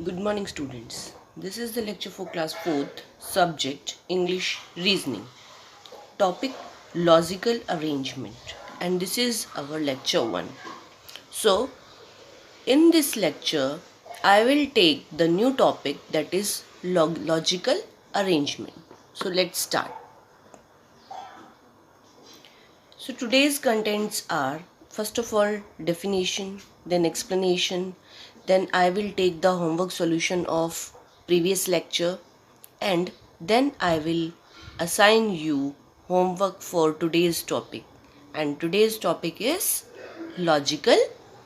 Good morning, students. This is the lecture for class 4th, subject English Reasoning, topic Logical Arrangement, and this is our lecture 1. So, in this lecture, I will take the new topic that is logical arrangement. So, let's start. So, today's contents are first of all definition, then explanation, then I will take the homework solution of previous lecture, and then I will assign you homework for today's topic. And today's topic is logical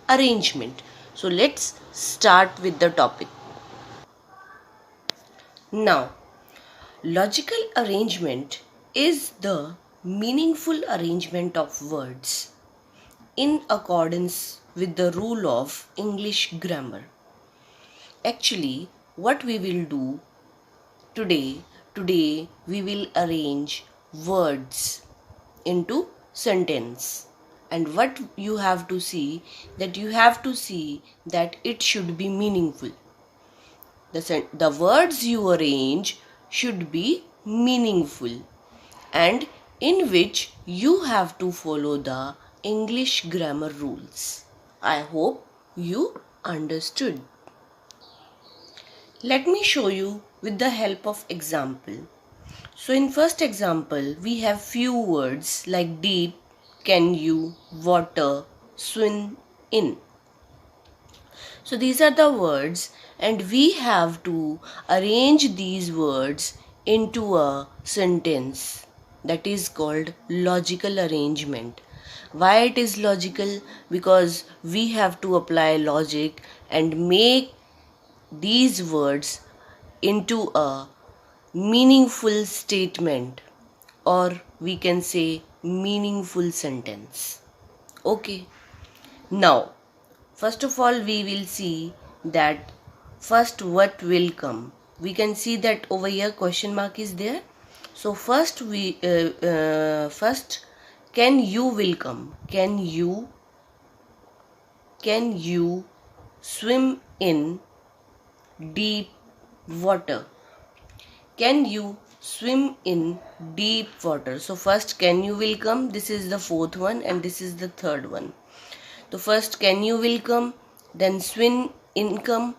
arrangement. So let's start with the topic. Now, logical arrangement is the meaningful arrangement of words in accordance with the rule of English grammar. Actually, what we will do today we will arrange words into sentence. And what you have to see that it should be meaningful. The words you arrange should be meaningful and in which you have to follow the English grammar rules. I hope you understood. Let me show you with the help of example. So in first example, we have few words like deep, can you, water, swim, in. So these are the words and we have to arrange these words into a sentence that is called logical arrangement. Why it is logical? Because we have to apply logic and make these words into a meaningful statement, or we can say meaningful sentence. Okay. Now, first of all, we will see that first what will come. We can see that over here question mark is there. So first can you will come. Can you swim in deep water? Can you swim in deep water? So first can you will come. This is the fourth one and this is the third one. So first can you will come, then swim in come,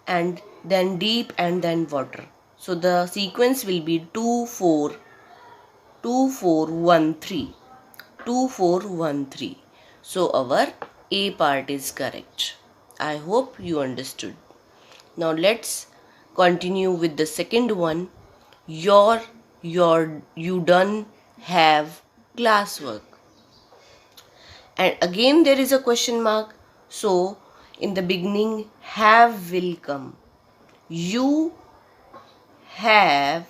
and then deep and then water. So the sequence will be 2 4 2 4 1 3 2 4 1 3. So our A part is correct. I hope you understood. Now let's continue with the second one. You done have classwork. And again there is a question mark. So in the beginning have will come. You have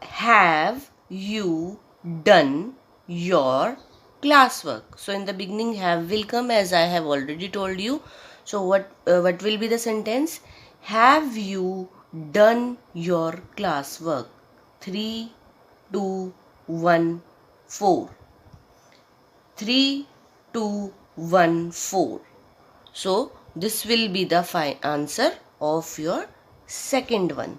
have you done your classwork? So in the beginning have will come, as I have already told you. So what will be the sentence? Have you done your classwork? 3 2 1 4 3 2 1 4. So this will be the answer of your second one.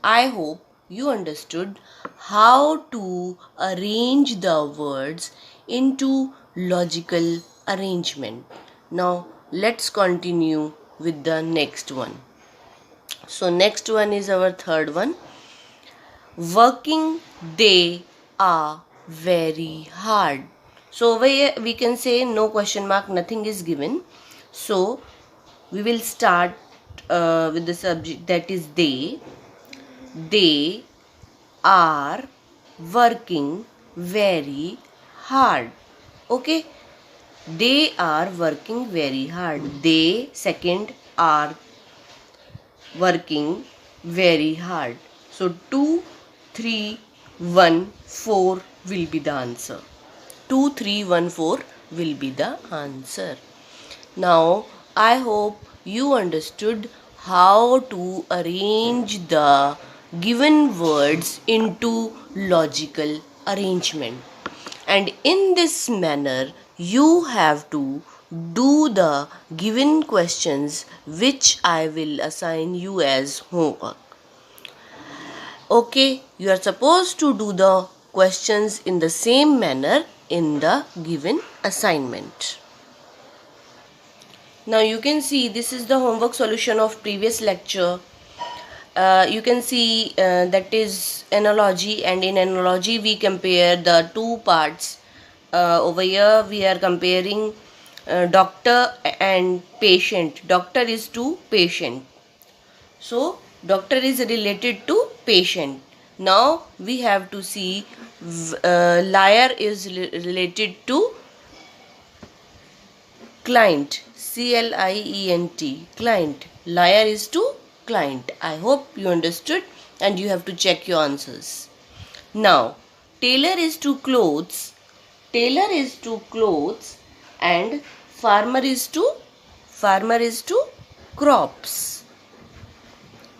I hope you understood how to arrange the words into logical arrangement. Now let's continue with the next one. So next one is our third one. Working they are very hard. So over here we can say no question mark, nothing is given. So we will start with the subject that is they. They are working very hard. Okay. They are working very hard. They second are working very hard. So 2 3 1 4 will be the answer. 2 3 1 4 will be the answer. Now I hope you understood how to arrange the given words into logical arrangement. And in this manner you have to do the given questions which I will assign you as homework. Okay, you are supposed to do the questions in the same manner in the given assignment. Now you can see this is the homework solution of previous lecture. You can see that is analogy, and in analogy we compare the two parts. Over here we are comparing doctor and patient. Doctor is to patient, so doctor is related to patient. Now we have to see liar is related to client. CLIENT, client. Liar is to client. I hope you understood, and you have to check your answers. Now tailor is to clothes. Tailor is to clothes, and farmer is to crops.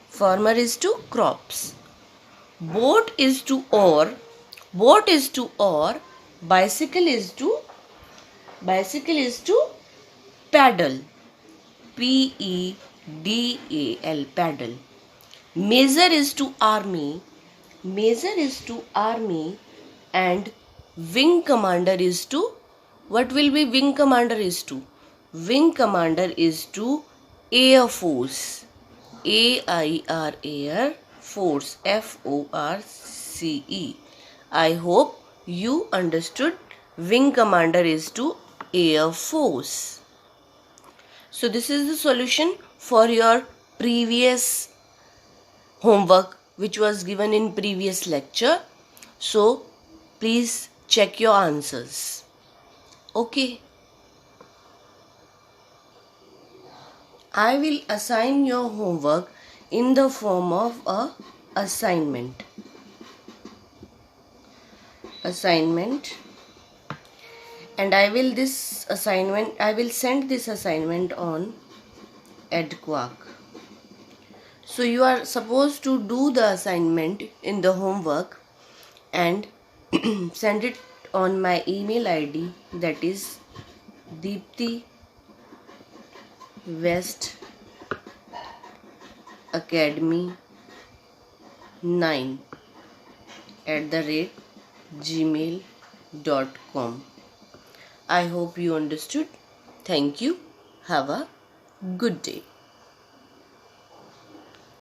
Farmer is to crops. Boat is to oar. Boat is to oar. Bicycle is to paddle. PEDAL, paddle. Major is to army. Major is to army, and wing commander is to, what will be wing commander is to? Wing commander is to air force. AIR, air force, FORCE. I hope you understood. Wing commander is to air force. So this is the solution for your previous homework which was given in previous lecture. So please check your answers. Okay. I will assign your homework in the form of a assignment. And I will send this assignment on EdQuark. So you are supposed to do the assignment in the homework and send it on my email ID, that is deeptiwestacademy9@gmail.com. I hope you understood. Thank you. Have a good day.